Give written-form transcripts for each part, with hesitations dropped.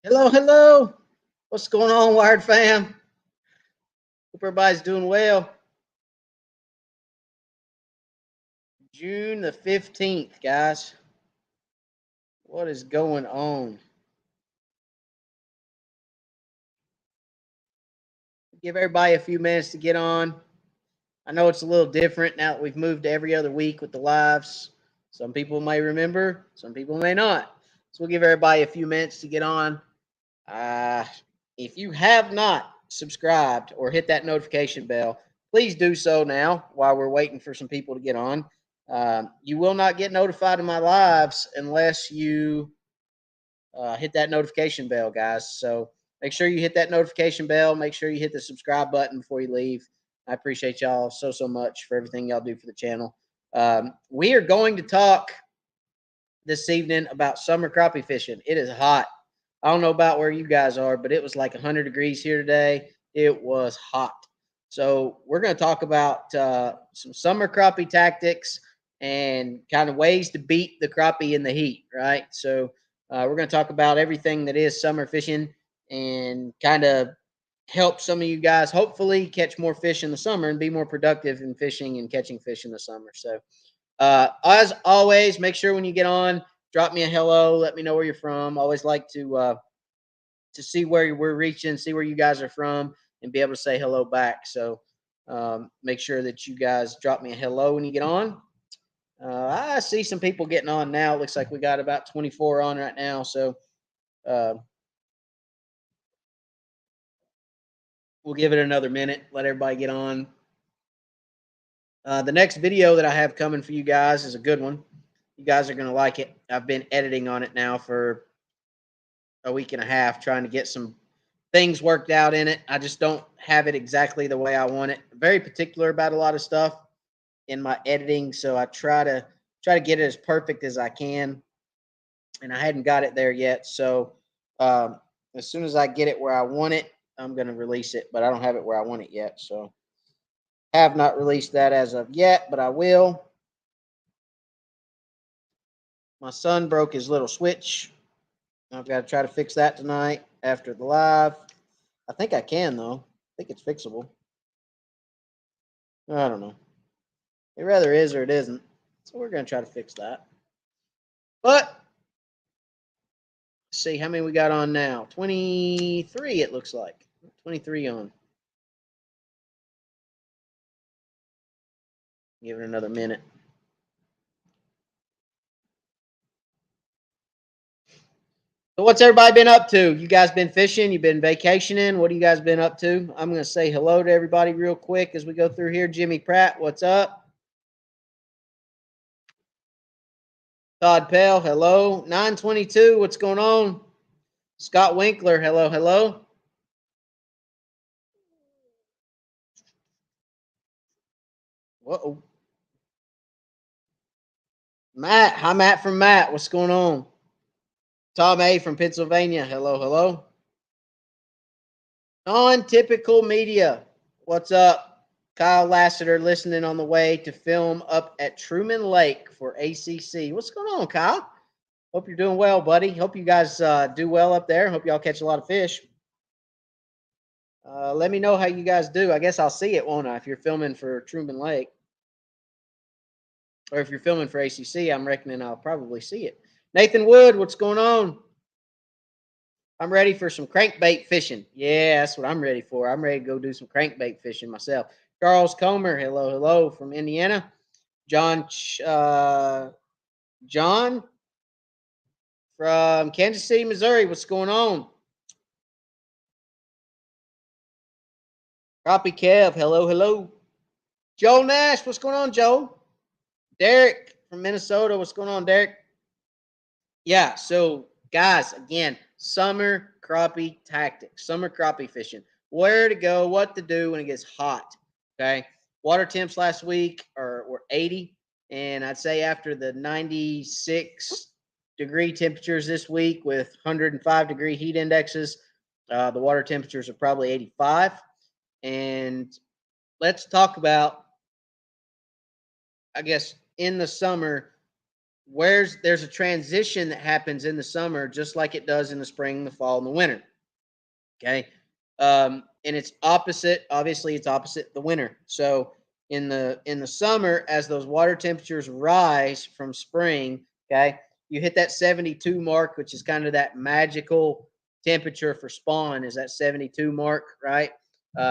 Hello, hello. What's going on, Wired fam? Hope everybody's doing well. June the 15th, guys. What is going on? Give everybody a few minutes to get on. I know it's a little different now that we've moved to every other week with the lives. Some people may remember, some people may not. So we'll give everybody a few minutes to get on. Uh, if you have not subscribed or hit that notification bell, please do so now while we're waiting for some people to get on. You will not get notified of my lives unless you hit that notification bell, guys. So make sure you hit that notification bell. Make sure you hit the subscribe button before you leave. I appreciate y'all so much for everything y'all do for the channel. We are going to talk this evening about summer crappie fishing. It is hot. I don't know about where you guys are, but it was like 100 degrees here today. It was hot. So we're going to talk about some summer crappie tactics and kind of ways to beat the crappie in the heat, right? So we're going to talk about everything that is summer fishing and kind of help some of you guys hopefully catch more fish in the summer and be more productive in fishing and catching fish in the summer. So as always, make sure when you get on, drop me a hello. Let me know where you're from. Always like to see where we're reaching, see where you guys are from, and be able to say hello back. So make sure that you guys drop me a hello when you get on. I see some people getting on now. It looks like we got about 24 on right now. So uh, we'll give it another minute. Let everybody get on. The next video that I have coming for you guys is a good one. You guys are going to like it. I've been editing on it now for a week and a half, trying to get some things worked out in it. I just don't have it exactly the way I want it. I'm very particular about a lot of stuff in my editing, so I try to get it as perfect as I can, and I hadn't got it there yet. So as soon as I get it where I want it, I'm going to release it, but I don't have it where I want it yet. So have not released that as of yet, but I will. My son broke his little switch. I've got to try to fix that tonight after the live. I think I can, though. I think it's fixable. I don't know. It rather is or it isn't. So we're going to try to fix that. But let's see how many we got on now. 23, it looks like. 23 on. Give it another minute. So what's everybody been up to? You guys been fishing? You been vacationing? What have you guys been up to? I'm going to say hello to everybody real quick as we go through here. Jimmy Pratt, what's up? Todd Pell, hello. 922, what's going on? Scott Winkler, hello, hello. Whoa. Matt, hi Matt from Matt, what's going on? Tom A from Pennsylvania, hello, hello. Non-typical media, what's up? Kyle Lassiter listening on the way to film up at Truman Lake for ACC. What's going on, Kyle? Hope you're doing well, buddy. Hope you guys do well up there. Hope y'all catch a lot of fish. Let me know how you guys do. I guess I'll see it, won't I? If you're filming for Truman Lake, or if you're filming for ACC, I'm reckoning I'll probably see it. Nathan Wood, what's going on? I'm ready for some crankbait fishing. Yeah, that's what I'm ready for. I'm ready to go do some crankbait fishing myself. Charles Comer, hello, hello from Indiana. John John from Kansas City, Missouri. What's going on? Crappie Kev, hello, hello. Joe Nash, what's going on, Joe? Derek from Minnesota, what's going on, Derek? Yeah, so guys, again, summer crappie tactics, summer crappie fishing. Where to go, what to do when it gets hot. Okay. Water temps last week were 80. And I'd say after the 96-degree temperatures this week with 105-degree heat indexes, the water temperatures are probably 85. And let's talk about, I guess, in the summer, there's a transition that happens in the summer, just like it does in the spring, the fall, and the winter. Okay. And it's opposite. Obviously, it's opposite the winter. So in the summer, as those water temperatures rise from spring, okay, you hit that 72 mark, which is kind of that magical temperature for spawn, is that 72 mark, right?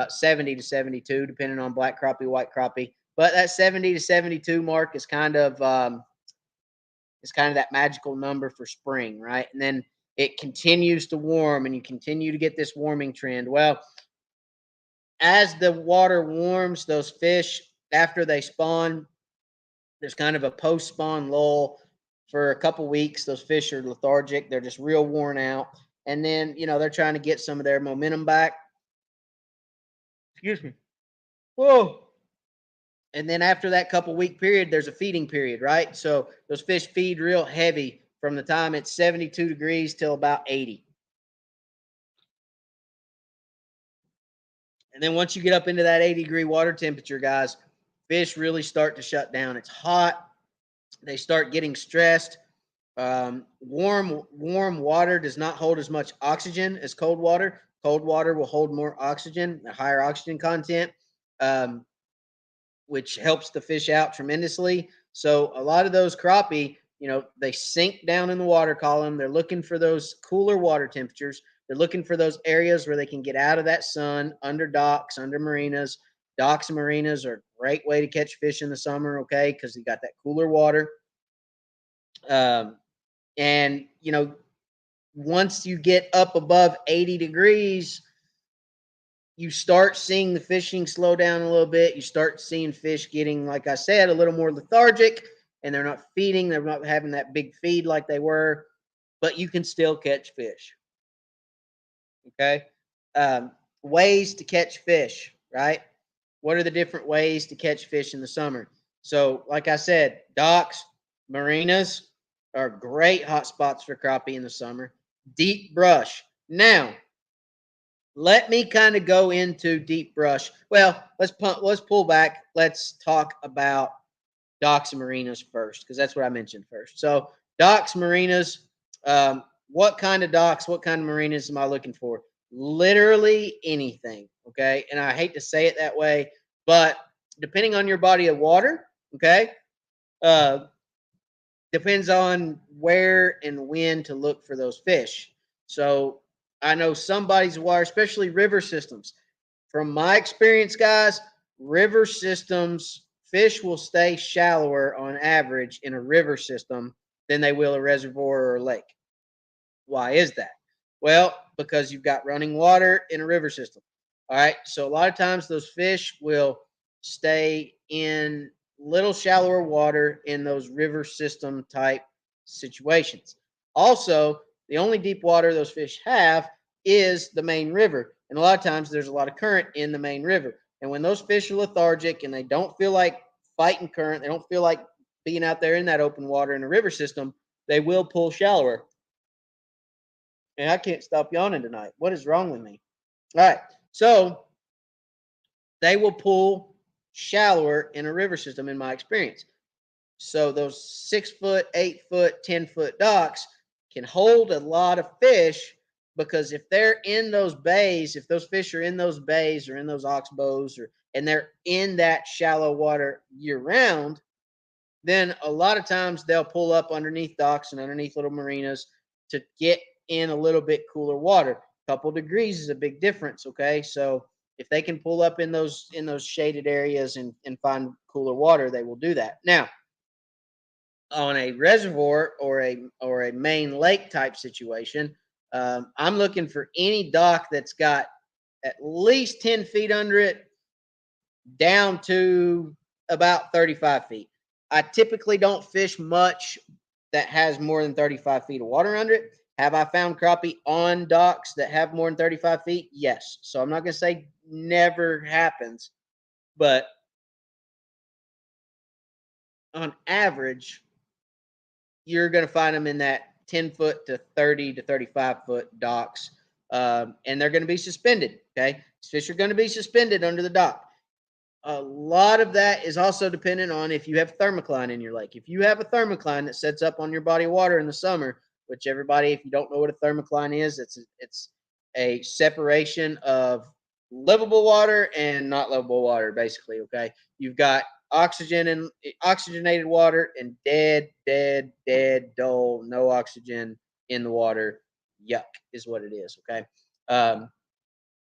70 to 72, depending on black crappie, white crappie. But that 70 to 72 mark is kind of that magical number for spring, right? And then it continues to warm and you continue to get this warming trend. Well, as the water warms, those fish, after they spawn, there's kind of a post spawn lull for a couple weeks. Those fish are lethargic, they're just real worn out. And then, they're trying to get some of their momentum back. Excuse me. Whoa. And then after that couple week period, there's a feeding period, right? So those fish feed real heavy from the time it's 72 degrees till about 80. And then once you get up into that 80-degree water temperature, guys, fish really start to shut down. It's hot. They start getting stressed. Warm water does not hold as much oxygen as cold water. Cold water will hold more oxygen, a higher oxygen content, which helps the fish out tremendously. So a lot of those crappie, they sink down in the water column. They're looking for those cooler water temperatures. They're looking for those areas where they can get out of that sun, under docks, under marinas. Docks and marinas are a great way to catch fish in the summer, okay, because you got that cooler water. And, once you get up above 80 degrees, you start seeing the fishing slow down a little bit. You start seeing fish getting, like I said, a little more lethargic, and they're not feeding. They're not having that big feed like they were, but you can still catch fish. Okay. Ways to catch fish, right? What are the different ways to catch fish in the summer? So, like I said, docks, marinas are great hot spots for crappie in the summer. Deep brush. Now, let me kind of go into deep brush. Well, let's pull back. Let's talk about docks and marinas first, because that's what I mentioned first. So, docks, marinas. What kind of docks, what kind of marinas am I looking for? Literally anything. Okay. And I hate to say it that way, but depending on your body of water, okay, depends on where and when to look for those fish. So I know some bodies of water, especially river systems. From my experience, guys, river systems, fish will stay shallower on average in a river system than they will a reservoir or a lake. Why is that? Well, because you've got running water in a river system. All right. So a lot of times those fish will stay in little shallower water in those river system type situations. Also, the only deep water those fish have is the main river. And a lot of times there's a lot of current in the main river. And when those fish are lethargic and they don't feel like fighting current, they don't feel like being out there in that open water in a river system, they will pull shallower. And I can't stop yawning tonight. What is wrong with me? All right. So they will pull shallower in a river system, in my experience. So those 6 foot, 8 foot, 10 foot docks can hold a lot of fish, because if they're in those bays, if those fish are in those bays or in those oxbows, and they're in that shallow water year round, then a lot of times they'll pull up underneath docks and underneath little marinas to get in a little bit cooler water. A couple degrees is a big difference. Okay. So if they can pull up in those shaded areas and find cooler water, they will do that. Now, on a reservoir or a main lake type situation, I'm looking for any dock that's got at least 10 feet under it, down to about 35 feet. I typically don't fish much that has more than 35 feet of water under it. Have I found crappie on docks that have more than 35 feet? Yes. So I'm not going to say never happens, but on average, you're going to find them in that 10 foot to 30 to 35 foot docks. And they're going to be suspended. Okay. Fish are going to be suspended under the dock. A lot of that is also dependent on if you have thermocline in your lake. If you have a thermocline that sets up on your body of water in the summer, which everybody, if you don't know what a thermocline is, it's a separation of livable water and not livable water, basically. Okay, you've got oxygen and oxygenated water and dead, dull, no oxygen in the water. Yuck is what it is. Okay. Um,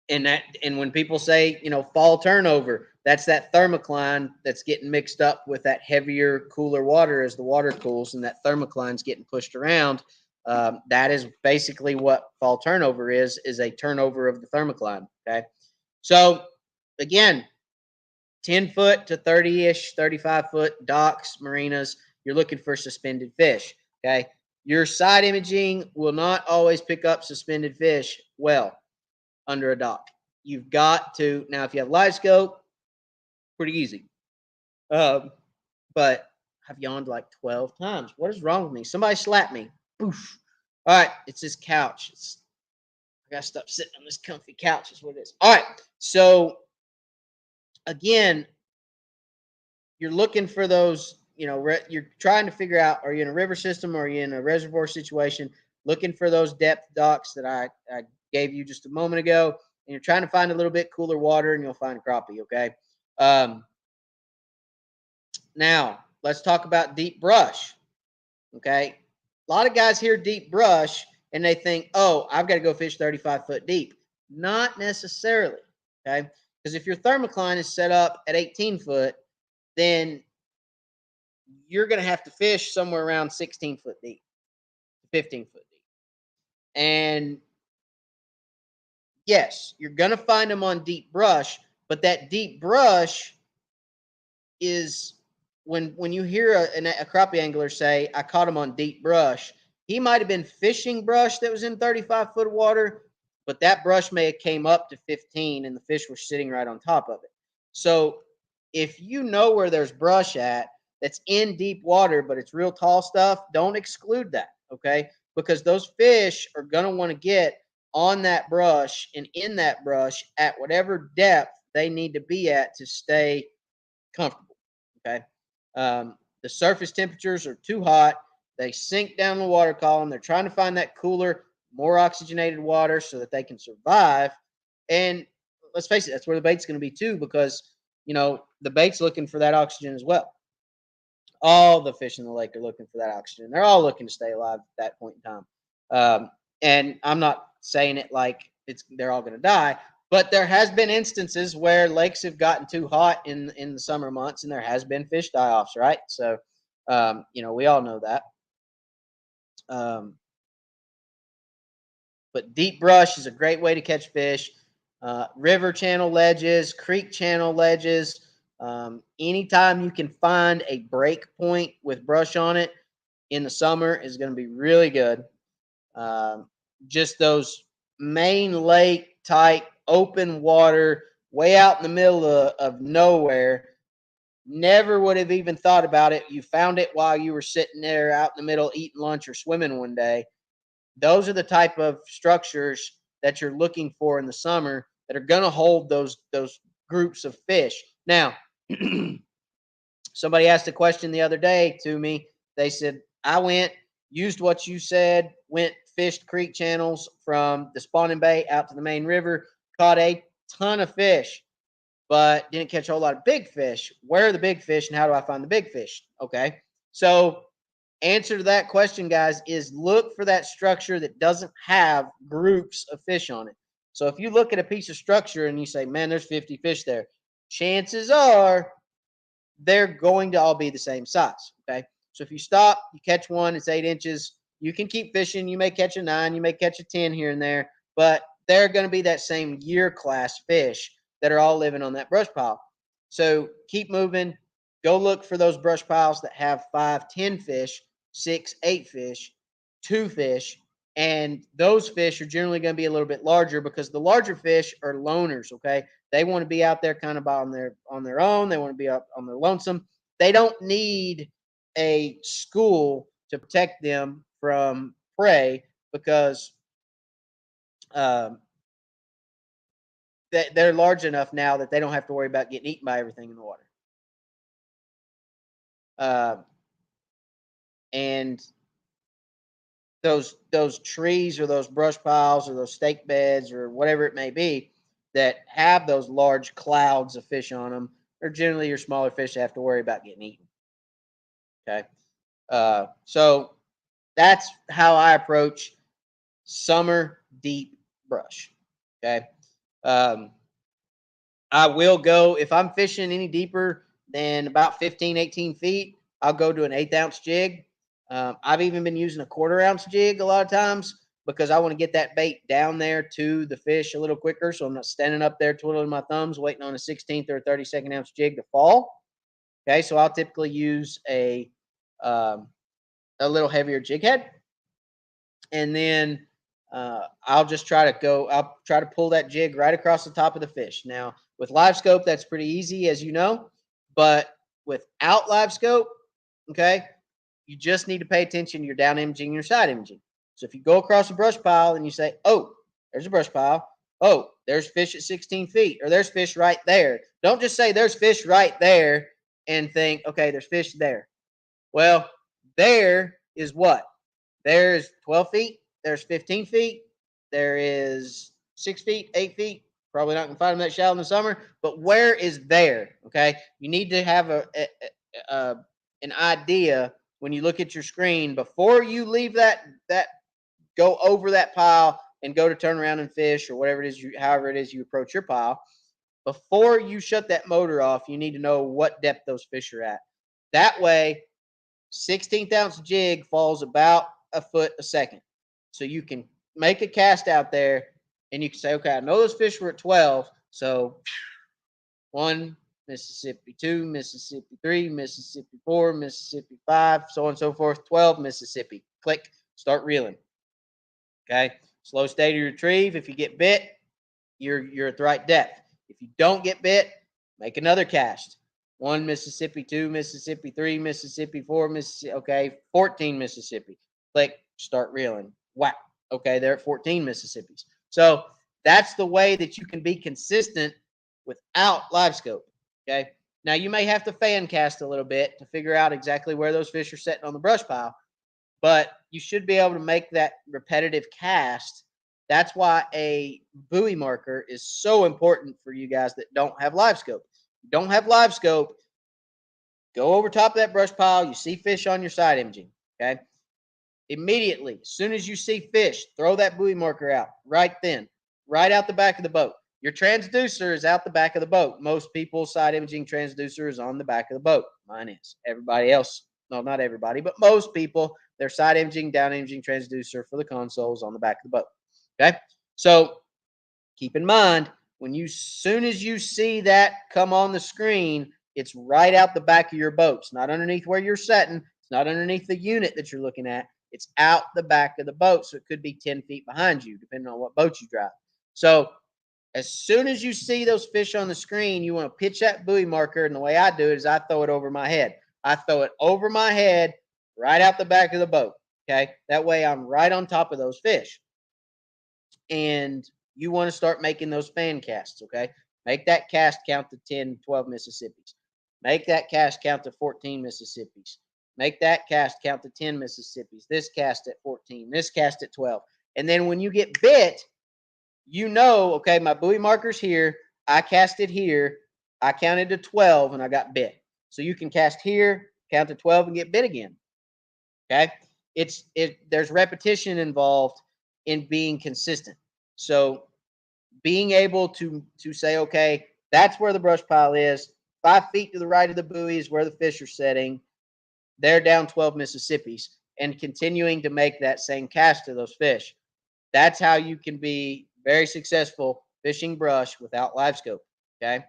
and when people say, fall turnover, that's that thermocline that's getting mixed up with that heavier, cooler water as the water cools, and that thermocline's getting pushed around. That is basically what fall turnover is a turnover of the thermocline. Okay, so again, 10 foot to 30-ish, 35-foot docks, marinas, you're looking for suspended fish. Okay, your side imaging will not always pick up suspended fish well under a dock. You've got to, now if you have live scope, pretty easy. But I've yawned like 12 times. What is wrong with me? Somebody slap me. Poof. All right, it's this couch. I gotta stop sitting on this comfy couch, is what it is. All right, so again, you're looking for those, you're trying to figure out, are you in a river system or are you in a reservoir situation? Looking for those depth docks that I gave you just a moment ago, and you're trying to find a little bit cooler water, and you'll find crappie. Okay. Now let's talk about deep brush. Okay. A lot of guys hear deep brush and they think, oh, I've got to go fish 35-foot deep. Not necessarily. Okay. Because if your thermocline is set up at 18 foot, then you're going to have to fish somewhere around 16 foot deep, 15 foot deep. And yes, you're going to find them on deep brush, but that deep brush is when you hear a crappie angler say, I caught him on deep brush, he might have been fishing brush that was in 35-foot water, but that brush may have came up to 15 and the fish were sitting right on top of it. So if you know where there's brush at that's in deep water, but it's real tall stuff, don't exclude that, okay? Because those fish are going to want to get on that brush and in that brush at whatever depth they need to be at to stay comfortable. Okay. The surface temperatures are too hot. They sink down the water column. They're trying to find that cooler, more oxygenated water so that they can survive. And let's face it, that's where the bait's going to be too, because the bait's looking for that oxygen as well. All the fish in the lake are looking for that oxygen. They're all looking to stay alive at that point in time. And I'm not saying it like they're all going to die, but there has been instances where lakes have gotten too hot in the summer months, and there has been fish die-offs, right? So, we all know that. But deep brush is a great way to catch fish. River channel ledges, creek channel ledges. Anytime you can find a break point with brush on it in the summer is going to be really good. Just those main lake type open water way out in the middle of nowhere. Never would have even thought about it. You found it while you were sitting there out in the middle eating lunch or swimming one day. Those are the type of structures that you're looking for in the summer that are going to hold those groups of fish. Now, somebody asked a question the other day to me. They said, I went, used what you said, went fished creek channels from the spawning bay out to the main river, caught a ton of fish, but didn't catch a whole lot of big fish. Where are the big fish and how do I find the big fish? Okay. So answer to that question, guys, is look for that structure that doesn't have groups of fish on it. So if you look at a piece of structure and you say, man, there's 50 fish there, chances are they're going to all be the same size. Okay. So if you stop, you catch one, it's 8 inches, you can keep fishing. You may catch a 9, you may catch a 10 here and there, but they're going to be that same year class fish that are all living on that brush pile. So keep moving. Go look for those brush piles that have 5, 10 fish, 6, 8 fish, 2 fish. And those fish are generally going to be a little bit larger because the larger fish are loners. Okay. They want to be out there kind of on their own. They want to be up on their lonesome. They don't need a school to protect them from prey because um, they're large enough now that they don't have to worry about getting eaten by everything in the water. And those trees or those brush piles or those stake beds or whatever it may be that have those large clouds of fish on them are generally your smaller fish that have to worry about getting eaten. Okay. So that's how I approach summer deep brush. Okay. Um, I will go, if I'm fishing any deeper than about 15, 18 feet, I'll go to an 1/8 ounce jig. I've even been using a 1/4 ounce jig a lot of times because I want to get that bait down there to the fish a little quicker. So I'm not standing up there twiddling my thumbs waiting on a 16th or a 32nd ounce jig to fall. Okay. So I'll typically use um, a little heavier jig head. And then I'll just try to I'll try to pull that jig right across the top of the fish. Now, with live scope, that's pretty easy, as you know, but without live scope, okay, you just need to pay attention to your down imaging and your side imaging. So if you go across a brush pile and you say, oh, there's a brush pile. Oh, there's fish at 16 feet, or there's fish right there. Don't just say there's fish right there and think, okay, there's fish there. Well, there is what? There's 12 feet. There's 15 feet. There is 6 feet, 8 feet. Probably not going to find them that shallow in the summer. But where is there? Okay. You need to have an idea when you look at your screen before you leave that go over that pile and go to turn around and fish or whatever it is however it is you approach your pile. Before you shut that motor off, you need to know what depth those fish are at. That way, 16th ounce jig falls about a foot a second. So you can make a cast out there and you can say, okay, I know those fish were at 12. So 1, Mississippi 2, Mississippi 3, Mississippi 4, Mississippi 5, so on and so forth. 12, Mississippi. Click, start reeling. Okay. Slow, steady retrieve. If you get bit, you're at the right depth. If you don't get bit, make another cast. 1 Mississippi, 2 Mississippi, 3 Mississippi, 4 Mississippi. Okay, 14 Mississippi. Click, start reeling. Wow. Okay, they're at 14 Mississippis. So that's the way that you can be consistent without live scope. Okay. Now you may have to fan cast a little bit to figure out exactly where those fish are sitting on the brush pile, but you should be able to make that repetitive cast. That's why a buoy marker is so important for you guys that don't have live scope. You don't have live scope, go over top of that brush pile. You see fish on your side imaging. Okay. Immediately, as soon as you see fish, throw that buoy marker out right then, right out the back of the boat. Your transducer is out the back of the boat. Most people's side imaging transducer is on the back of the boat. Mine is. Everybody else, no, not everybody, but most people, their side imaging, down imaging transducer for the consoles on the back of the boat. Okay. So keep in mind, soon as you see that come on the screen, it's right out the back of your boat. It's not underneath where you're sitting. It's not underneath the unit that you're looking at. It's out the back of the boat. So it could be 10 feet behind you, depending on what boat you drive. So as soon as you see those fish on the screen, you want to pitch that buoy marker. And the way I do it is I throw it over my head. I throw it over my head right out the back of the boat. Okay. That way I'm right on top of those fish. And you want to start making those fan casts. Okay. Make that cast count to 10, 12 Mississippis. Make that cast count to 14 Mississippis. Make that cast count to 10 Mississippis. This cast at 14. This cast at 12. And then when you get bit, you know, okay, my buoy marker's here. I casted here. I counted to 12 and I got bit. So you can cast here, count to 12 and get bit again. Okay. There's repetition involved in being consistent. So being able to say, okay, that's where the brush pile is. 5 feet to the right of the buoy is where the fish are setting. They're down 12 Mississippis, and continuing to make that same cast to those fish. That's how you can be very successful fishing brush without live scope. Okay.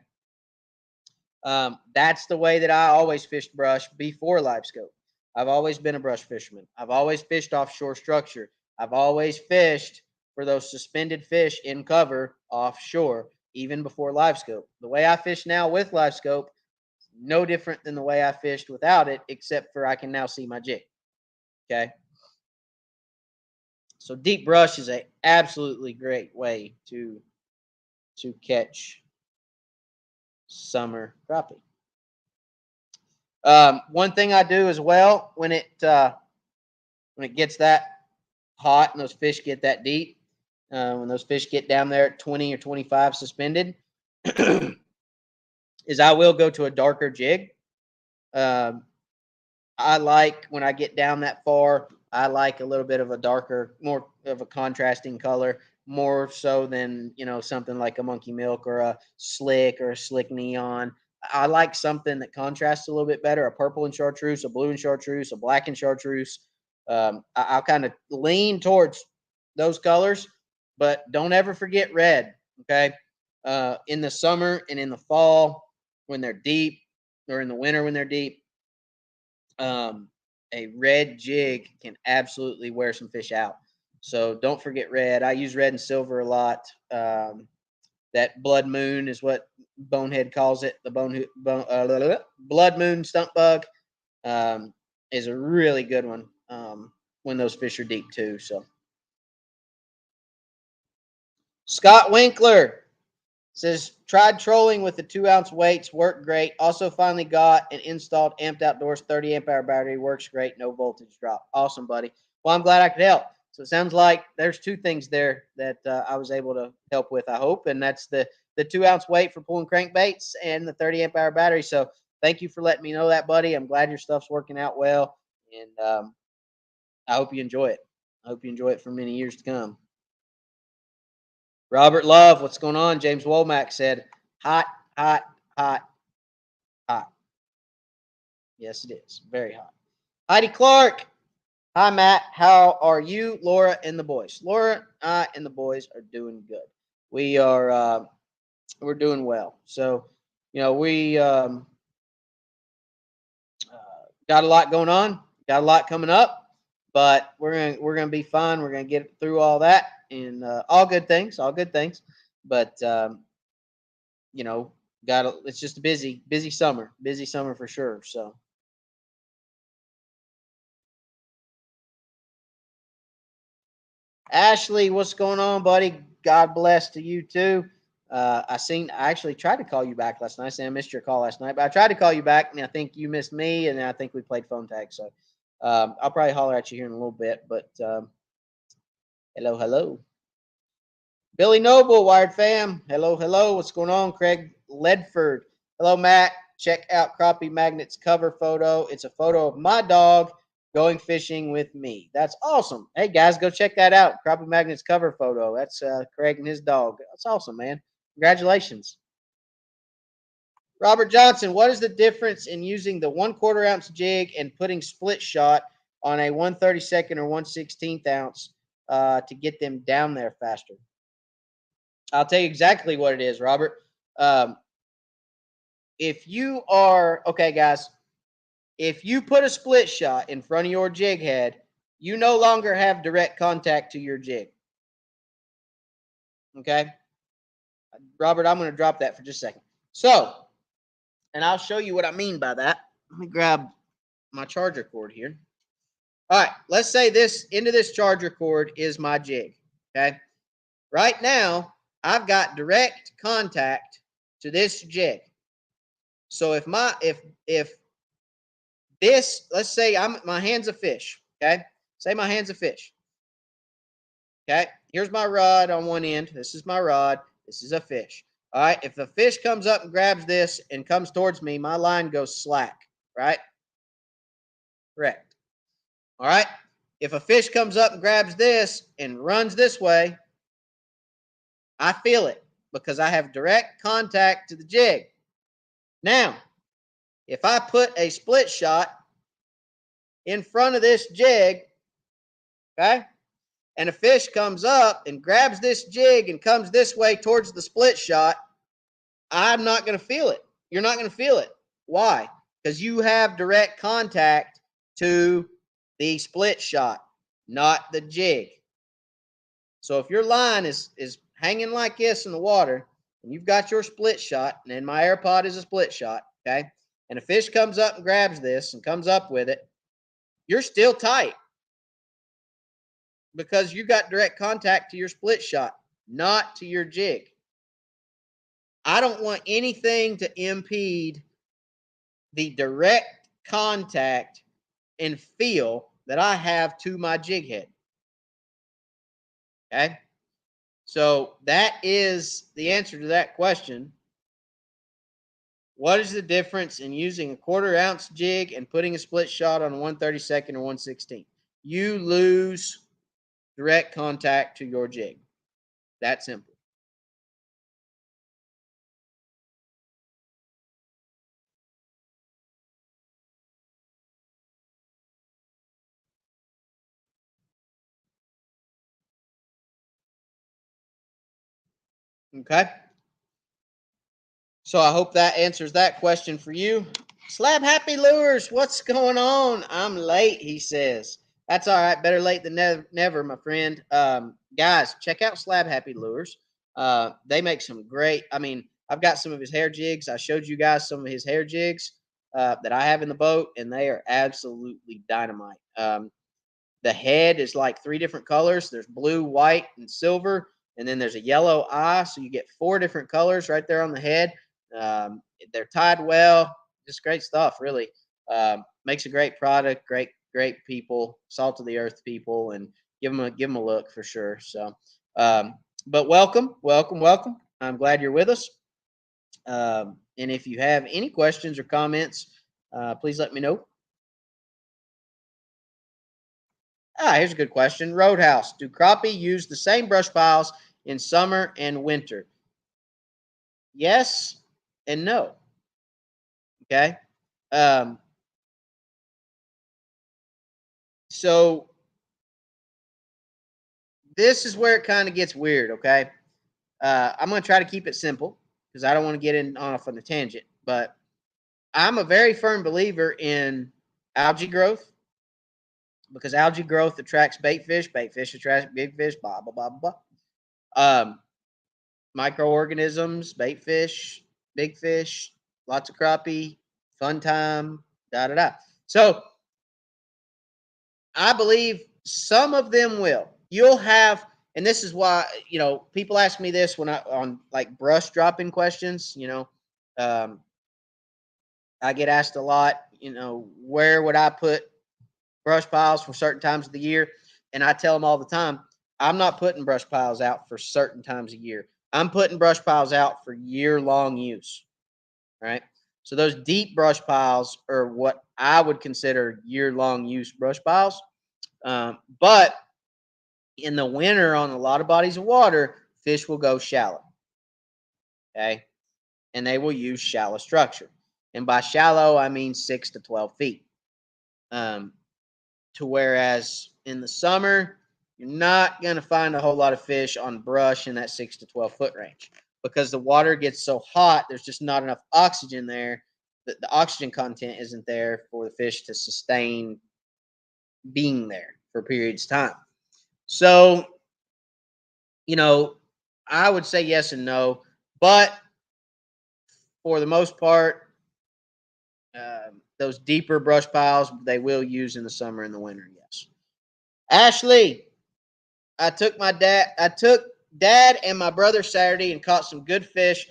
That's the way that I always fished brush before live scope. I've always been a brush fisherman. I've always fished offshore structure. I've always fished for those suspended fish in cover offshore, even before live scope. The way I fish now with live scope, no different than the way I fished without it, except for I can now see my jig. Okay. So deep brush is a absolutely great way to to catch summer crappie. One thing I do as well when it gets that hot and those fish get that deep, when those fish get down there at 20 or 25 suspended, is I will go to a darker jig. I like when I get down that far, I like a little bit of a darker, more of a contrasting color, more so than, something like a monkey milk or a slick neon. I like something that contrasts a little bit better, a purple and chartreuse, a blue and chartreuse, a black and chartreuse. I'll kind of lean towards those colors, but don't ever forget red. Okay. In the summer and in the fall when they're deep, or in the winter when they're deep, a red jig can absolutely wear some fish out. So don't forget red. I use red and silver a lot. That blood moon is what Bonehead calls it. The blood moon stump bug is a really good one when those fish are deep too. So Scott Winkler says, tried trolling with the 2-ounce weights, worked great. Also finally got an installed Amped Outdoors 30 amp hour battery. Works great, no voltage drop. Awesome, buddy. Well, I'm glad I could help. So it sounds like there's two things there that I was able to help with, I hope. And that's the 2-ounce weight for pulling crankbaits and the 30 amp hour battery. So thank you for letting me know that, buddy. I'm glad your stuff's working out well. And I hope you enjoy it. I hope you enjoy it for many years to come. Robert Love, what's going on? James Womack said, hot, hot, hot, hot. Yes, it is. Very hot. Heidi Clark. Hi, Matt. How are you, Laura, and the boys? Laura, I, and the boys are doing good. We are, we're doing well. So, we got a lot going on, got a lot coming up, but we're gonna be fine. We're gonna get through all that, and all good things. But it's just a busy summer for sure. So. Ashley, what's going on, buddy? God bless to you too. I actually tried to call you back last night. I missed your call last night, but I tried to call you back, and I think you missed me, and I think we played phone tag. So I'll probably holler at you here in a little bit. But hello. Billy Noble, Wired Fam. Hello. What's going on? Craig Ledford. Hello, Matt. Check out Crappie Magnet's cover photo. It's a photo of my dog going fishing with me. That's awesome. Hey, guys, go check that out. Crappie Magnet's cover photo. That's Craig and his dog. That's awesome, man. Congratulations. Robert Johnson, what is the difference in using the 1/4 ounce jig and putting split shot on a 1/32 or 1/16 ounce to get them down there faster? I'll tell you exactly what it is, Robert. If you are, okay, guys, if you put a split shot in front of your jig head, you no longer have direct contact to your jig. Okay? Robert, I'm going to drop that for just a second. So, and I'll show you what I mean by that. Let me grab my charger cord here. All right, let's say this into this charger cord is my jig. Okay? Right now, I've got direct contact to this jig. So if this, let's say my hand's a fish, okay? Say my hand's a fish. Okay, here's my rod on one end. This is my rod. This is a fish. All right, if the fish comes up and grabs this and comes towards me, my line goes slack, right? Correct. All right, if a fish comes up and grabs this and runs this way, I feel it because I have direct contact to the jig. Now, if I put a split shot in front of this jig, okay, and a fish comes up and grabs this jig and comes this way towards the split shot, I'm not going to feel it. You're not going to feel it. Why? Because you have direct contact to the split shot, not the jig. So if your line is hanging like this in the water, and you've got your split shot, and then my AirPod is a split shot, okay, and a fish comes up and grabs this and comes up with it, you're still tight because you got direct contact to your split shot, not to your jig. I don't want anything to impede the direct contact and feel that I have to my jig head. Okay. So that is the answer to that question. What is the difference in using a 1/4 ounce jig and putting a split shot on a 1/32 or 1/16? You lose direct contact to your jig. That simple. Okay. So I hope that answers that question for you. Slab Happy Lures, what's going on? I'm late, he says. That's all right. Better late than never, my friend. Guys, check out Slab Happy Lures. They make some great. I mean, I've got some of his hair jigs. I showed you guys some of his hair jigs that I have in the boat, and they are absolutely dynamite. The head is like 3 different colors. There's blue, white, and silver, and then there's a yellow eye. So you get 4 different colors right there on the head. They're tied well. Just great stuff, really. Makes a great product. Great people, salt of the earth people, and give them a look for sure. So, but welcome. I'm glad you're with us. And if you have any questions or comments, please let me know. Here's a good question. Roadhouse. Do crappie use the same brush piles in summer and winter? Yes and no. Okay. Um, so this is where it kind of gets weird. Okay. I'm going to try to keep it simple because I don't want to get in off on a tangent. But I'm a very firm believer in algae growth because algae growth attracts bait fish attracts big fish, blah, blah, blah, blah. Microorganisms, bait fish, big fish, lots of crappie, fun time, da da da. So I believe some of them will. You'll have, and this is why people ask me this when I on like brush dropping questions. Um, I get asked a lot. Where would I put brush piles for certain times of the year? And I tell them all the time, I'm not putting brush piles out for certain times of year. I'm putting brush piles out for year-long use. Right. So those deep brush piles are what I would consider year-long use brush piles. But in the winter, on a lot of bodies of water, fish will go shallow. Okay. And they will use shallow structure. And by shallow, I mean 6 to 12 feet. To whereas in the summer, you're not going to find a whole lot of fish on brush in that 6 to 12 foot range because the water gets so hot, there's just not enough oxygen there. The oxygen content isn't there for the fish to sustain being there for periods of time. So, I would say yes and no, but for the most part, those deeper brush piles they will use in the summer and the winter. Yes. Ashley, I took dad and my brother Saturday and caught some good fish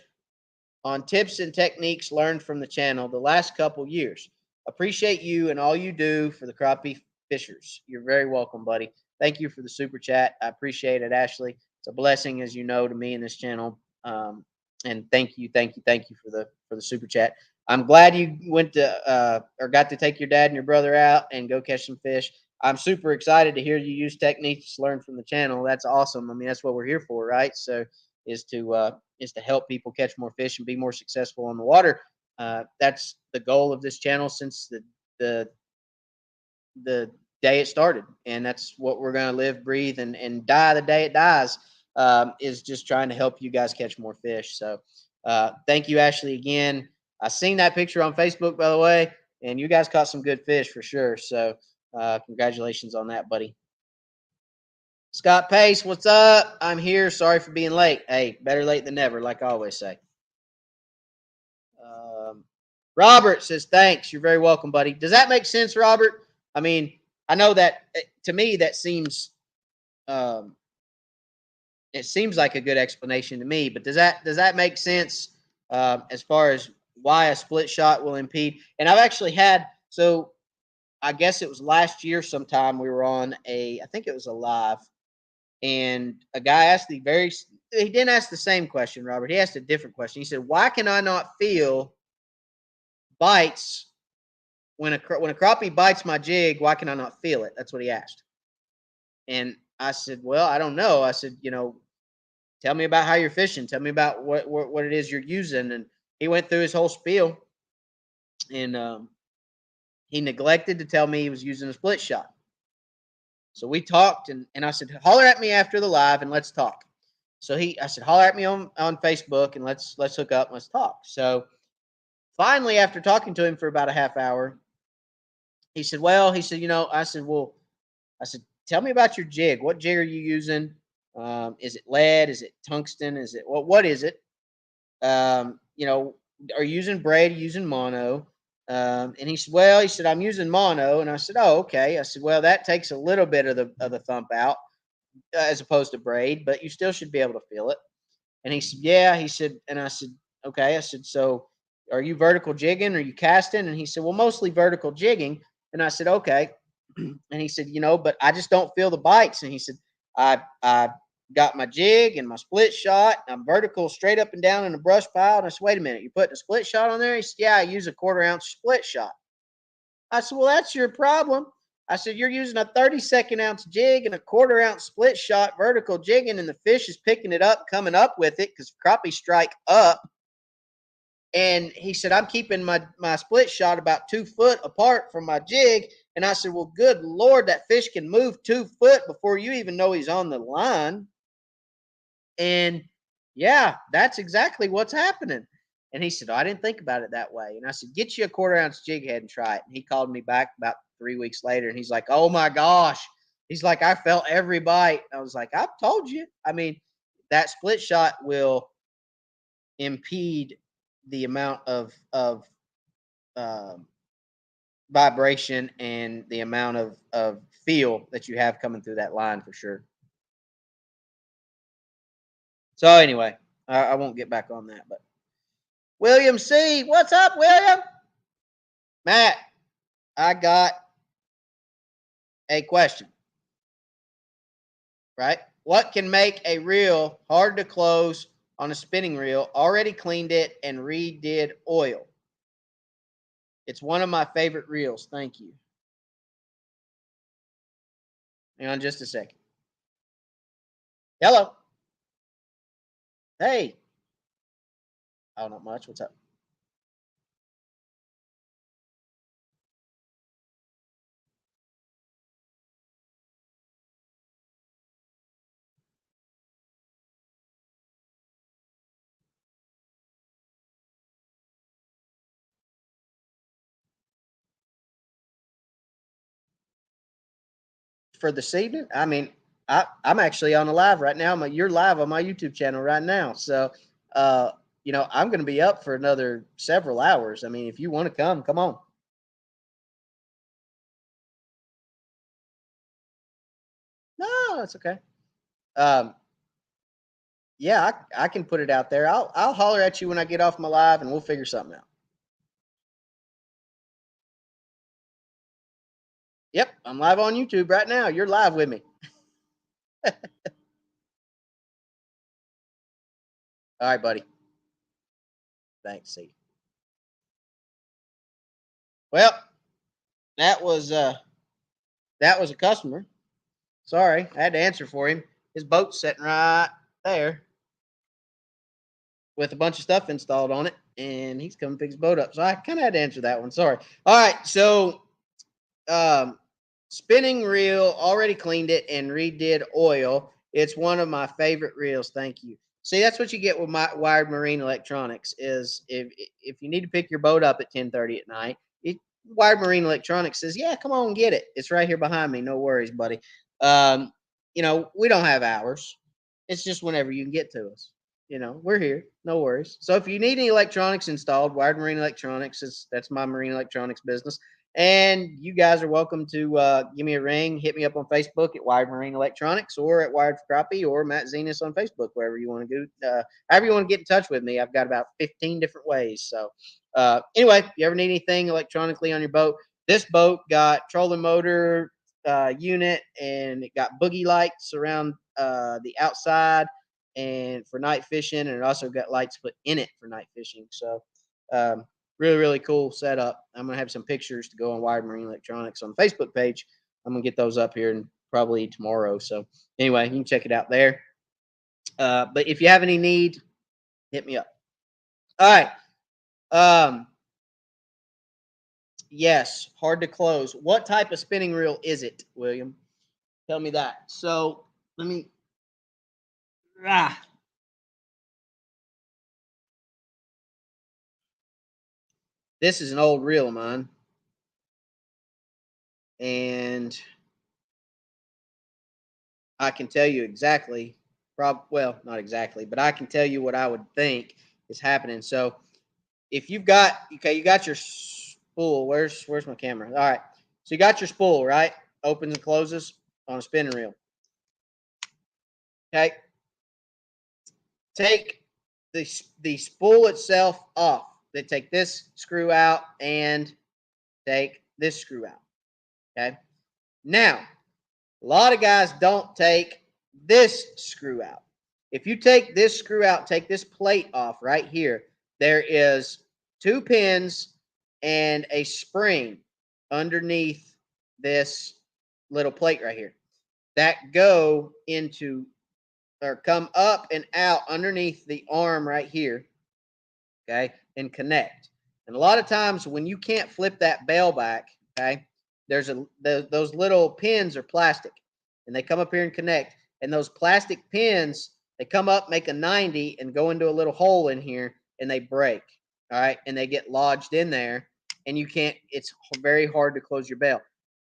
on tips and techniques learned from the channel the last couple years. Appreciate you and all you do for the crappie fishers. You're very welcome, buddy. Thank you for the super chat. I appreciate it, Ashley. It's a blessing, as you know, to me and this channel. And thank you for the super chat. I'm glad you went to or got to take your dad and your brother out and go catch some fish. I'm super excited to hear you use techniques learned from the channel. That's awesome. I mean, that's what we're here for, right? So is to help people catch more fish and be more successful on the water. That's the goal of this channel since the day it started, and that's what we're going to live, breathe, and die the day it dies. Is just trying to help you guys catch more fish. So thank you, Ashley, again. I seen that picture on Facebook, by the way, and you guys caught some good fish for sure. So congratulations on that, buddy. Scott Pace, what's up? I'm here. Sorry for being late. Hey, better late than never, like I always say. Robert says, thanks. You're very welcome, buddy. Does that make sense, Robert? I mean, I know that to me, that seems, it seems like a good explanation to me, but does that make sense? as far as why a split shot will impede. And I've actually had, so I guess it was last year sometime we were on I think it was a live, and a guy asked he didn't ask the same question, Robert. He asked a different question. He said, "Why can I not feel bites when a crappie bites my jig? Why can I not feel it?" That's what he asked. And I said, "Well, I don't know." I said, "Tell me about how you're fishing. Tell me about what it is you're using." And he went through his whole spiel, and he neglected to tell me he was using a split shot. So we talked, and I said, "Holler at me after the live and let's talk." So I said, "Holler at me on Facebook and let's hook up and let's talk." So finally, after talking to him for about a half hour, he said, "Well," he said, I said, "Well," I said, "Tell me about your jig. What jig are you using? Is it lead? Is it tungsten? Is it what is it? Are you using braid? Are you using mono?" And he said, "Well," he said, "I'm using mono." And I said, "Oh, okay." I said, "Well, that takes a little bit of the thump out as opposed to braid, but you still should be able to feel it." And he said, "Yeah." He said, and I said, "Okay." I said, "So are you vertical jigging? Or are you casting?" And he said, "Well, mostly vertical jigging." And I said, "Okay." And he said, "But I just don't feel the bites." And he said, I got my jig and my split shot. I'm vertical straight up and down in the brush pile." And I said, "Wait a minute, you putting a split shot on there?" He said, "Yeah, I use a 1/4 ounce split shot." I said, "Well, that's your problem." I said, "You're using a 32nd ounce jig and a 1/4 ounce split shot vertical jigging, and the fish is picking it up, coming up with it because crappie strike up." And he said, "I'm keeping my split shot about 2 foot apart from my jig." And I said, "Well, good Lord, that fish can move 2 foot before you even know he's on the line." And yeah, that's exactly what's happening. And he said, "Oh, I didn't think about it that way." And I said, "Get you a 1/4 ounce jig head and try it." And he called me back about 3 weeks later, and he's like, "Oh my gosh." He's like, "I felt every bite." I was like, "I've told you." I mean, that split shot will impede the amount of um, vibration and the amount of feel that you have coming through that line for sure. So anyway, I won't get back on that. But William C, what's up, William? Matt, I got a question. Right? What can make a reel hard to close on a spinning reel? Already cleaned it and redid oil. It's one of my favorite reels. Thank you. Hang on just a second. Hello. Hey. Oh, not much. What's up? For this evening? I mean, I'm actually on a live right now. You're live on my YouTube channel right now. So, I'm going to be up for another several hours. I mean, if you want to come on. No, it's okay. Um, yeah, I can put it out there. I'll holler at you when I get off my live, and we'll figure something out. Yep, I'm live on YouTube right now. You're live with me. All right, buddy. Thanks. See you. Well, that was a customer. Sorry, I had to answer for him. His boat's sitting right there with a bunch of stuff installed on it, and he's coming to pick his boat up. So I kind of had to answer that one. Sorry. All right, so um, spinning reel, already cleaned it and redid oil. It's one of my favorite reels. Thank you. See, that's what you get with my Wired Marine Electronics. Is if you need to pick your boat up at 10:30 at night, Wired Marine Electronics says, "Yeah, come on, get it. It's right here behind me. No worries, buddy." Um, we don't have hours. It's just whenever you can get to us. We're here. No worries. So if you need any electronics installed, Wired Marine Electronics that's my marine electronics business. And you guys are welcome to give me a ring. Hit me up on Facebook at Wired Marine Electronics or at Wired for Crappie or Matt Zenas on Facebook, wherever you want to go. However you want to get in touch with me. I've got about 15 different ways. So anyway, if you ever need anything electronically on your boat, this boat got trolling motor unit, and it got boogie lights around the outside and for night fishing, and it also got lights put in it for night fishing. So really, really cool setup. I'm gonna have some pictures to go on Wired Marine Electronics on the Facebook page. I'm gonna get those up here and probably tomorrow. So anyway, you can check it out there. But if you have any need, hit me up. All right. Yes, hard to close. What type of spinning reel is it, William? Tell me that. So let me. Ah, this is an old reel of mine, and I can tell you exactly. Well, not exactly, but I can tell you what I would think is happening. So if you've got you got your spool. Where's my camera? All right. So you got your spool, right? Opens and closes on a spinning reel. Okay. Take the spool itself off. Then take this screw out and take this screw out. Okay. Now, a lot of guys don't take this screw out. If you take this screw out, take this plate off right here, there is two pins and a spring underneath this little plate right here that go into or come up and out underneath the arm right here, okay, and connect. And a lot of times when you can't flip that bail back, okay, those little pins are plastic, and they come up here and connect. And those plastic pins, they come up, make a 90, and go into a little hole in here, and they break. All right, and they get lodged in there, and you can't. It's very hard to close your bail.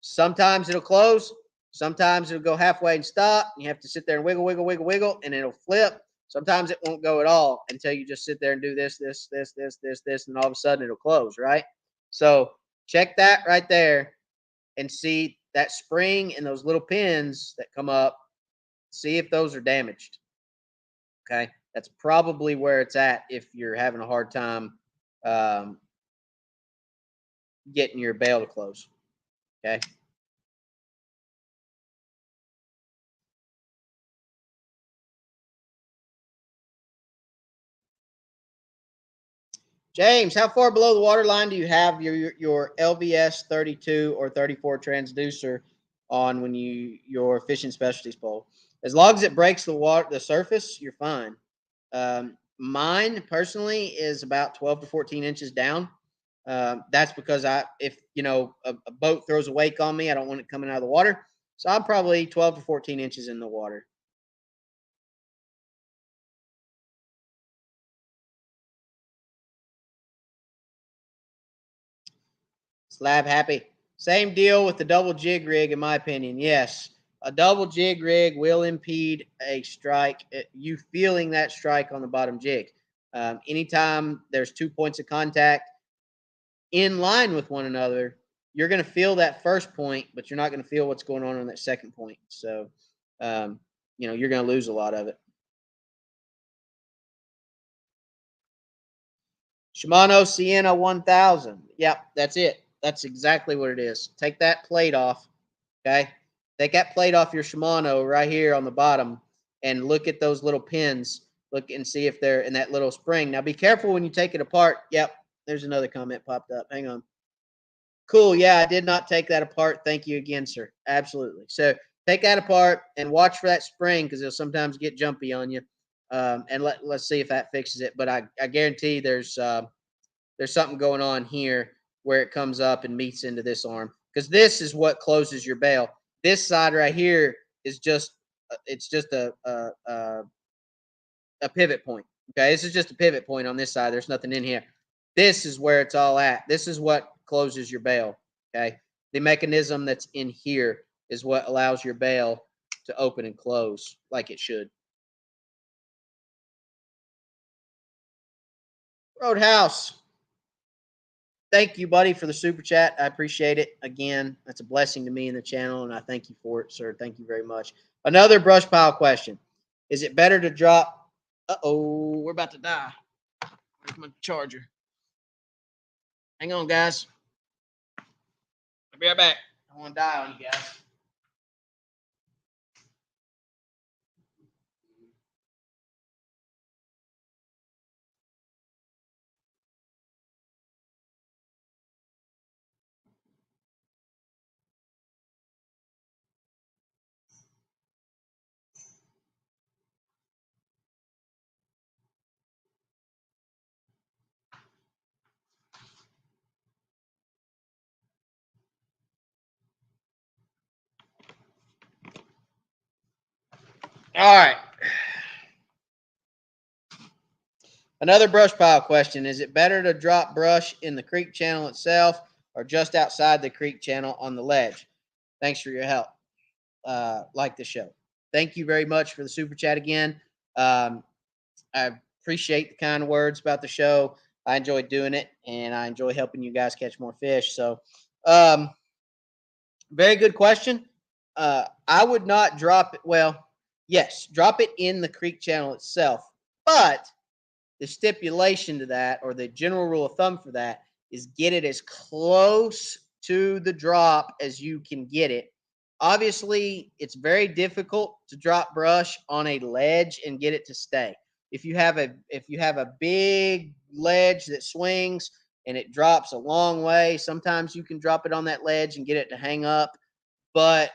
Sometimes it'll close. Sometimes it'll go halfway and stop. You have to sit there and wiggle, wiggle, wiggle, wiggle, and it'll flip. Sometimes it won't go at all until you just sit there and do this, and all of a sudden it'll close, right? So check that right there and see that spring and those little pins that come up. See if those are damaged. Okay. That's probably where it's at if you're having a hard time um, getting your bail to close. Okay. James, how far below the water line do you have your LVS 32 or 34 transducer on when your fishing specialties pole? As long as it breaks the surface, you're fine. Mine personally is about 12 to 14 inches down. That's because if a boat throws a wake on me, I don't want it coming out of the water. So I'm probably 12 to 14 inches in the water. Slab happy. Same deal with the double jig rig, in my opinion. Yes, a double jig rig will impede a strike. You feeling that strike on the bottom jig. Anytime there's 2 points of contact in line with one another, you're going to feel that first point, but you're not going to feel what's going on that second point. So, you're going to lose a lot of it. Shimano Sienna 1000. Yep, that's it. That's exactly what it is. Take that plate off. Okay. Take that plate off your Shimano right here on the bottom and look at those little pins. Look and see if they're in that little spring. Now be careful when you take it apart. Yep. There's another comment popped up. Hang on. Cool. Yeah, I did not take that apart. Thank you again, sir. Absolutely. So take that apart and watch for that spring because it'll sometimes get jumpy on you. And let's see if that fixes it. But I guarantee there's something going on here where it comes up and meets into this arm because this is what closes your bail. This side right here is just it's just a pivot point. Okay, this is just a pivot point on this side. There's nothing in here. This is where it's all at. This is what closes your bail. Okay, the mechanism that's in here is what allows your bail to open and close like it should. Roadhouse. thank you, buddy, for the super chat. I appreciate it. Again, that's a blessing to me and the channel, and I thank you for it, sir. Thank you very much. Another brush pile question. Is it better to drop? Uh-oh, we're about to die. Where's my charger? Hang on, guys. I'll be right back. I want to die on you guys. All right. Another brush pile question. Is it better to drop brush in the creek channel itself or just outside the creek channel on the ledge? Thanks for your help. Like the show. Thank you very much for the super chat again. I appreciate the kind words about the show. I enjoy doing it, and I enjoy helping you guys catch more fish. So, very good question. I would not drop it. Well, yes, drop it in the creek channel itself, but the stipulation to that, or the general rule of thumb for that, is get it as close to the drop as you can get it. Obviously, it's very difficult to drop brush on a ledge and get it to stay. If you have a big ledge that swings and it drops a long way, sometimes you can drop it on that ledge and get it to hang up. But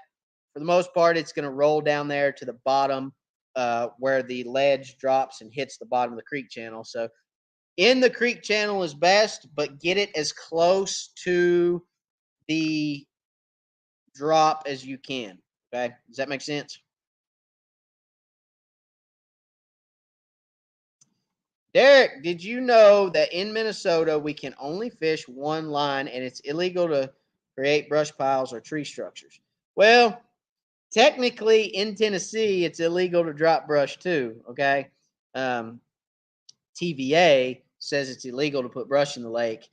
for the most part, it's going to roll down there to the bottom where the ledge drops and hits the bottom of the creek channel. So in the creek channel is best, but get it as close to the drop as you can. Okay. Does that make sense? Derek, did you know that in Minnesota we can only fish one line and it's illegal to create brush piles or tree structures? Well, technically in Tennessee it's illegal to drop brush too. Okay. TVA says it's illegal to put brush in the lake.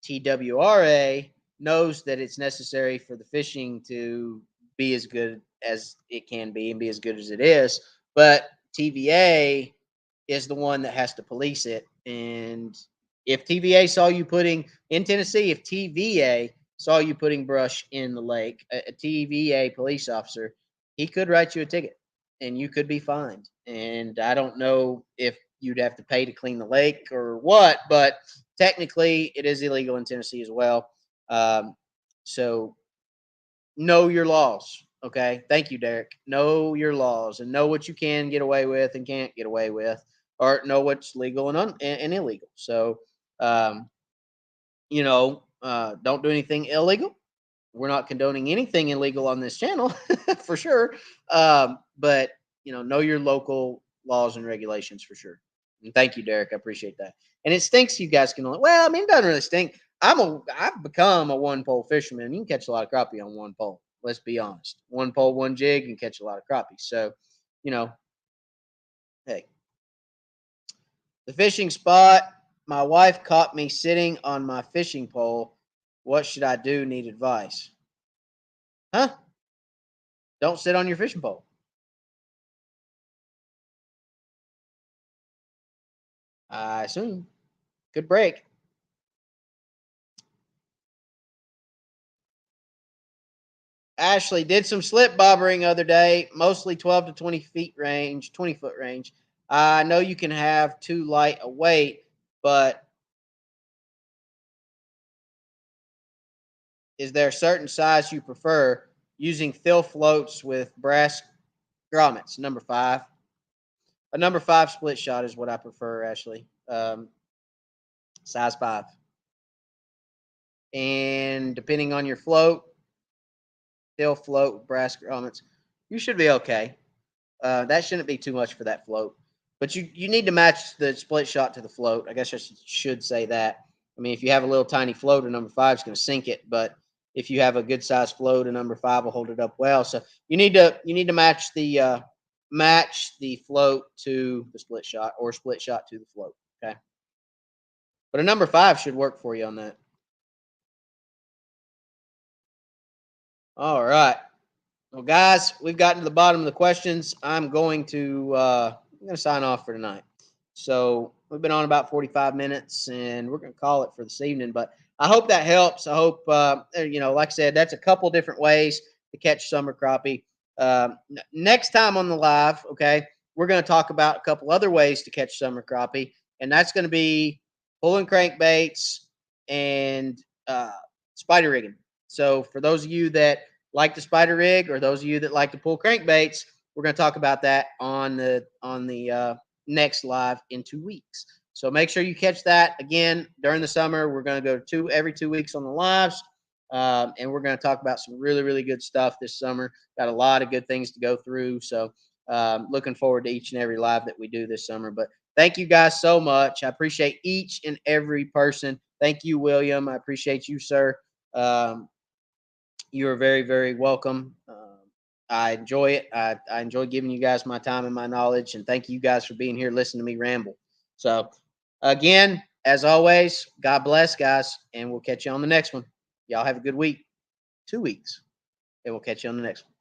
TWRA knows that it's necessary for the fishing to be as good as it can be and be as good as it is. But TVA is the one that has to police it. And if TVA saw you putting in Tennessee, if TVA saw you putting brush in the lake, a TVA police officer, he could write you a ticket and you could be fined. And I don't know if you'd have to pay to clean the lake or what, but technically it is illegal in Tennessee as well. So know your laws. Okay. Thank you, Derek. Know your laws and know what you can get away with and can't get away with, or know what's legal and illegal. So, don't do anything illegal. We're not condoning anything illegal on this channel for sure. But know your local laws and regulations for sure. And thank you, Derek. I appreciate that. And it stinks you guys can only, well, I mean, it doesn't really stink. I've become a one pole fisherman. You can catch a lot of crappie on one pole. Let's be honest. One pole, one jig, and catch a lot of crappie. So, hey, the fishing spot. My wife caught me sitting on my fishing pole. What should I do? Need advice. Huh? Don't sit on your fishing pole. I assume. Good break. Ashley did some slip bobbering other day, mostly 12 to 20 feet range, 20-foot range. I know you can have too light a weight, but is there a certain size you prefer? Using fill floats with brass grommets, number 5. A number 5 split shot is what I prefer, Ashley. Size 5. And depending on your float, fill float with brass grommets, you should be okay. That shouldn't be too much for that float. But you need to match the split shot to the float. I guess I should say that. I mean, if you have a little tiny float, a number 5 is going to sink it. But if you have a good size float, a number 5 will hold it up well. So you need to match the float to the split shot, or split shot to the float. Okay. But a number 5 should work for you on that. All right. Well, guys, we've gotten to the bottom of the questions. I'm going to sign off for tonight. So we've been on about 45 minutes, and we're going to call it for this evening. But I hope that helps. I hope like I said, that's a couple different ways to catch summer crappie. Next time on the live, okay, we're going to talk about a couple other ways to catch summer crappie, and that's going to be pulling crankbaits and spider rigging. So for those of you that like the spider rig, or those of you that like to pull crankbaits, we're going to talk about that on the next live in 2 weeks. So make sure you catch that again during the summer. We're going to go every 2 weeks on the lives, and we're going to talk about some really, really good stuff this summer. Got a lot of good things to go through. So looking forward to each and every live that we do this summer. But thank you guys so much. I appreciate each and every person. Thank you, William. I appreciate you, sir. You are very, very welcome. I enjoy it. I enjoy giving you guys my time and my knowledge. And thank you guys for being here, listening to me ramble. So, again, as always, God bless, guys. And we'll catch you on the next one. Y'all have a good week. 2 weeks. And we'll catch you on the next one.